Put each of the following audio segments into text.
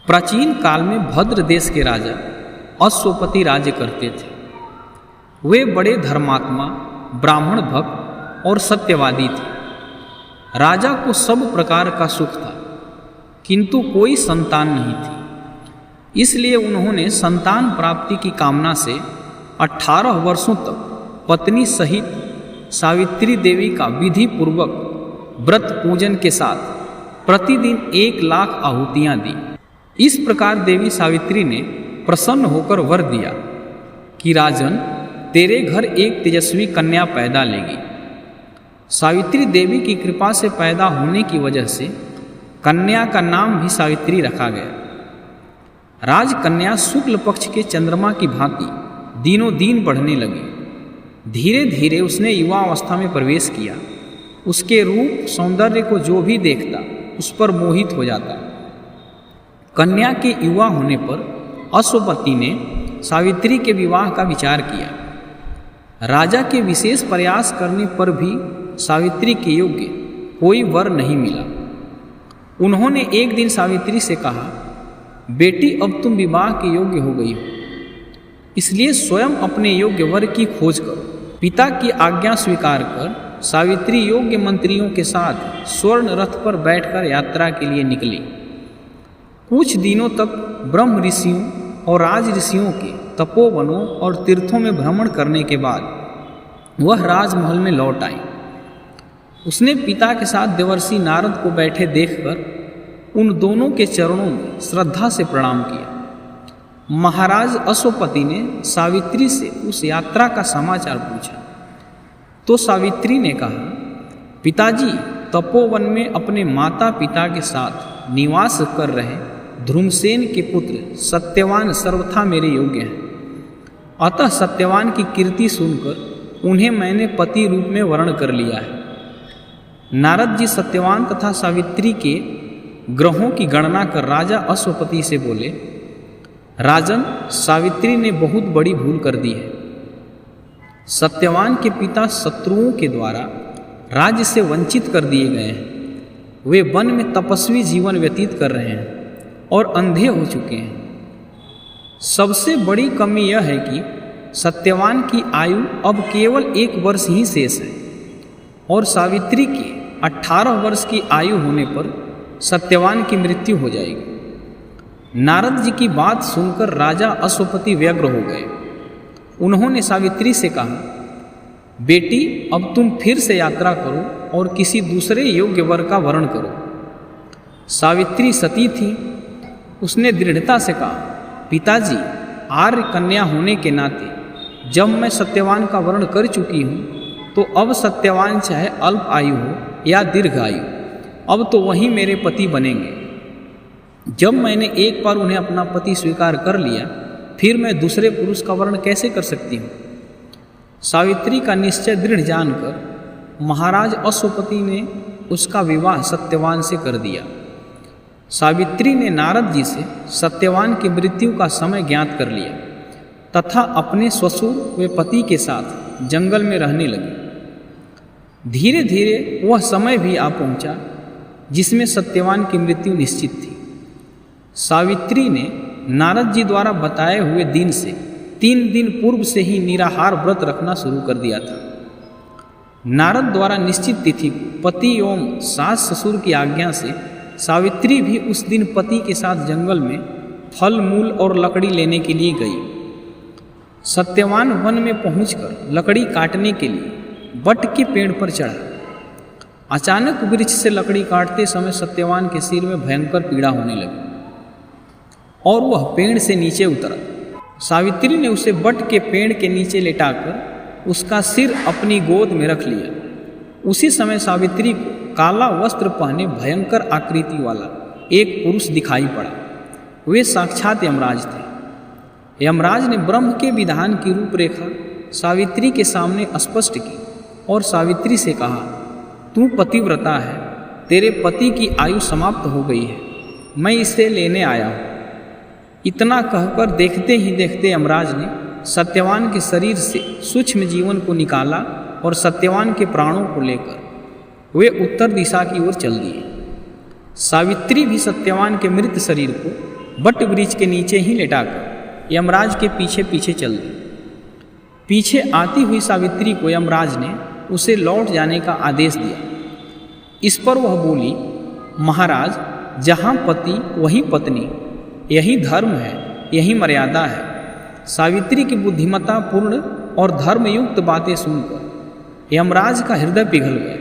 प्राचीन काल में भद्र देश के राजा अश्वपति राज्य करते थे। वे बड़े धर्मात्मा, ब्राह्मण भक्त और सत्यवादी थे। राजा को सब प्रकार का सुख था, किंतु कोई संतान नहीं थी। इसलिए उन्होंने संतान प्राप्ति की कामना से 18 वर्षों तक पत्नी सहित सावित्री देवी का विधि पूर्वक व्रत पूजन के साथ प्रतिदिन 1 लाख आहुतियाँ दी। इस प्रकार देवी सावित्री ने प्रसन्न होकर वर दिया कि राजन, तेरे घर एक तेजस्वी कन्या पैदा लेगी। सावित्री देवी की कृपा से पैदा होने की वजह से कन्या का नाम भी सावित्री रखा गया। राजकन्या शुक्ल पक्ष के चंद्रमा की भांति दिनों दिन बढ़ने लगी। धीरे धीरे उसने युवावस्था में प्रवेश किया। उसके रूप सौंदर्य को जो भी देखता उस पर मोहित हो जाता। कन्या के युवा होने पर अश्वपति ने सावित्री के विवाह का विचार किया। राजा के विशेष प्रयास करने पर भी सावित्री के योग्य कोई वर नहीं मिला। उन्होंने एक दिन सावित्री से कहा, बेटी, अब तुम विवाह के योग्य हो गई हो, इसलिए स्वयं अपने योग्य वर की खोज करो। पिता की आज्ञा स्वीकार कर सावित्री योग्य मंत्रियों के साथ स्वर्ण रथ पर बैठकर यात्रा के लिए निकली। कुछ दिनों तक ब्रह्म ऋषियों और राज ऋषियों के तपोवनों और तीर्थों में भ्रमण करने के बाद वह राजमहल में लौट आई। उसने पिता के साथ देवर्षि नारद को बैठे देखकर उन दोनों के चरणों में श्रद्धा से प्रणाम किया। महाराज अश्वपति ने सावित्री से उस यात्रा का समाचार पूछा तो सावित्री ने कहा, पिताजी, तपोवन में अपने माता पिता के साथ निवास कर रहे ध्रुमसेन के पुत्र सत्यवान सर्वथा मेरे योग्य हैं। अतः सत्यवान की कीर्ति सुनकर उन्हें मैंने पति रूप में वर्ण कर लिया है। नारद जी सत्यवान तथा सावित्री के ग्रहों की गणना कर राजा अश्वपति से बोले, राजन, सावित्री ने बहुत बड़ी भूल कर दी है। सत्यवान के पिता शत्रुओं के द्वारा राज्य से वंचित कर दिए गए हैं। वे वन में तपस्वी जीवन व्यतीत कर रहे हैं और अंधे हो चुके हैं। सबसे बड़ी कमी यह है कि सत्यवान की आयु अब केवल 1 वर्ष ही शेष है और सावित्री की 18 वर्ष की आयु होने पर सत्यवान की मृत्यु हो जाएगी। नारद जी की बात सुनकर राजा अश्वपति व्यग्र हो गए। उन्होंने सावित्री से कहा, बेटी, अब तुम फिर से यात्रा करो और किसी दूसरे योग्य वर का वर्ण करो। सावित्री सती थी। उसने दृढ़ता से कहा, पिताजी, आर्य कन्या होने के नाते जब मैं सत्यवान का वर्ण कर चुकी हूँ तो अब सत्यवान चाहे अल्प आयु हो या दीर्घ आयु, अब तो वही मेरे पति बनेंगे। जब मैंने एक बार उन्हें अपना पति स्वीकार कर लिया, फिर मैं दूसरे पुरुष का वर्ण कैसे कर सकती हूँ। सावित्री का निश्चय दृढ़ जानकर महाराज अश्वपति ने उसका विवाह सत्यवान से कर दिया। सावित्री ने नारद जी से सत्यवान की मृत्यु का समय ज्ञात कर लिया तथा अपने ससुर व पति के साथ जंगल में रहने लगी। धीरे धीरे वह समय भी आ पहुंचा जिसमें सत्यवान की मृत्यु निश्चित थी। सावित्री ने नारद जी द्वारा बताए हुए दिन से 3 दिन पूर्व से ही निराहार व्रत रखना शुरू कर दिया था। नारद द्वारा निश्चित तिथि पति एवं सास ससुर की आज्ञा से सावित्री भी उस दिन पति के साथ जंगल में फल मूल और लकड़ी लेने के लिए गई। सत्यवान वन में पहुंचकर लकड़ी काटने के लिए बट के पेड़ पर चढ़ा। अचानक वृक्ष से लकड़ी काटते समय सत्यवान के सिर में भयंकर पीड़ा होने लगी और वह पेड़ से नीचे उतरा। सावित्री ने उसे बट के पेड़ के नीचे लेटाकर उसका सिर अपनी गोद में रख लिया। उसी समय सावित्री को काला वस्त्र पहने भयंकर आकृति वाला एक पुरुष दिखाई पड़ा। वे साक्षात यमराज थे। यमराज ने ब्रह्म के विधान की रूपरेखा सावित्री के सामने स्पष्ट की और सावित्री से कहा, तू पतिव्रता है, तेरे पति की आयु समाप्त हो गई है, मैं इसे लेने आया हूँ। इतना कहकर देखते ही देखते यमराज ने सत्यवान के शरीर से सूक्ष्म जीवन को निकाला और सत्यवान के प्राणों को लेकर वे उत्तर दिशा की ओर चल दिए। सावित्री भी सत्यवान के मृत शरीर को वट वृक्ष के नीचे ही लेटाकर यमराज के पीछे पीछे चल दी। पीछे आती हुई सावित्री को यमराज ने उसे लौट जाने का आदेश दिया। इस पर वह बोली, महाराज, जहाँ पति वहीं पत्नी, यही धर्म है, यही मर्यादा है। सावित्री की बुद्धिमत्ता पूर्ण और धर्मयुक्त बातें सुनकर यमराज का हृदय पिघल गया।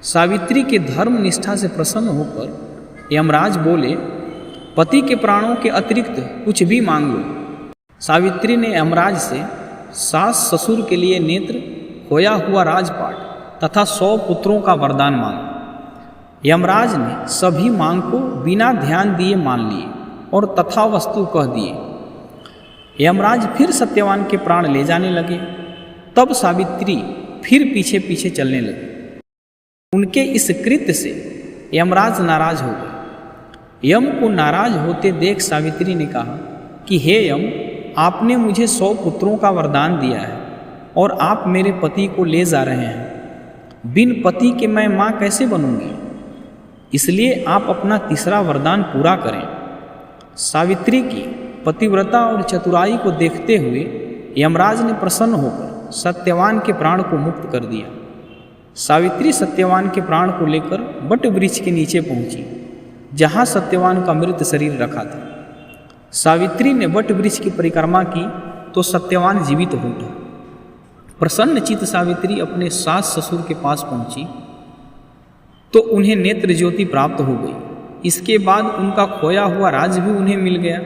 सावित्री के धर्म निष्ठा से प्रसन्न होकर यमराज बोले, पति के प्राणों के अतिरिक्त कुछ भी मांग लो। सावित्री ने यमराज से सास ससुर के लिए नेत्र, खोया हुआ राजपाट तथा 100 पुत्रों का वरदान मांगा। यमराज ने सभी मांग को बिना ध्यान दिए मान लिए और तथावस्तु कह दिए। यमराज फिर सत्यवान के प्राण ले जाने लगे। तब सावित्री फिर पीछे पीछे चलने लगी। उनके इस कृत्य से यमराज नाराज हो गए। यम को नाराज होते देख सावित्री ने कहा कि हे यम, आपने मुझे 100 पुत्रों का वरदान दिया है और आप मेरे पति को ले जा रहे हैं। बिन पति के मैं माँ कैसे बनूंगी? इसलिए आप अपना तीसरा वरदान पूरा करें। सावित्री की पतिव्रता और चतुराई को देखते हुए यमराज ने प्रसन्न होकर सत्यवान के प्राण को मुक्त कर दिया। सावित्री सत्यवान के प्राण को लेकर वट वृक्ष के नीचे पहुंची, जहां सत्यवान का मृत शरीर रखा था। सावित्री ने वट वृक्ष की परिक्रमा की तो सत्यवान जीवित हो उठा। प्रसन्न चित्त सावित्री अपने सास ससुर के पास पहुंची तो उन्हें नेत्र ज्योति प्राप्त हो गई। इसके बाद उनका खोया हुआ राज्य भी उन्हें मिल गया।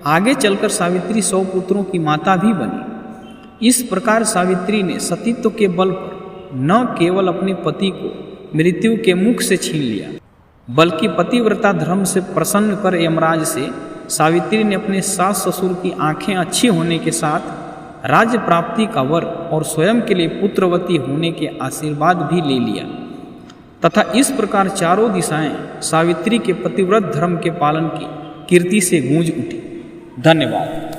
आगे चलकर सावित्री 100 पुत्रों की माता भी बनी। इस प्रकार सावित्री ने सतीत्व के बल पर न केवल अपने पति को मृत्यु के मुख से छीन लिया, बल्कि पतिव्रता धर्म से प्रसन्न कर यमराज से सावित्री ने अपने सास ससुर की आंखें अच्छी होने के साथ राज्य प्राप्ति का वर और स्वयं के लिए पुत्रवती होने के आशीर्वाद भी ले लिया तथा इस प्रकार चारों दिशाएं सावित्री के पतिव्रत धर्म के पालन की कीर्ति से गूंज उठी। धन्यवाद।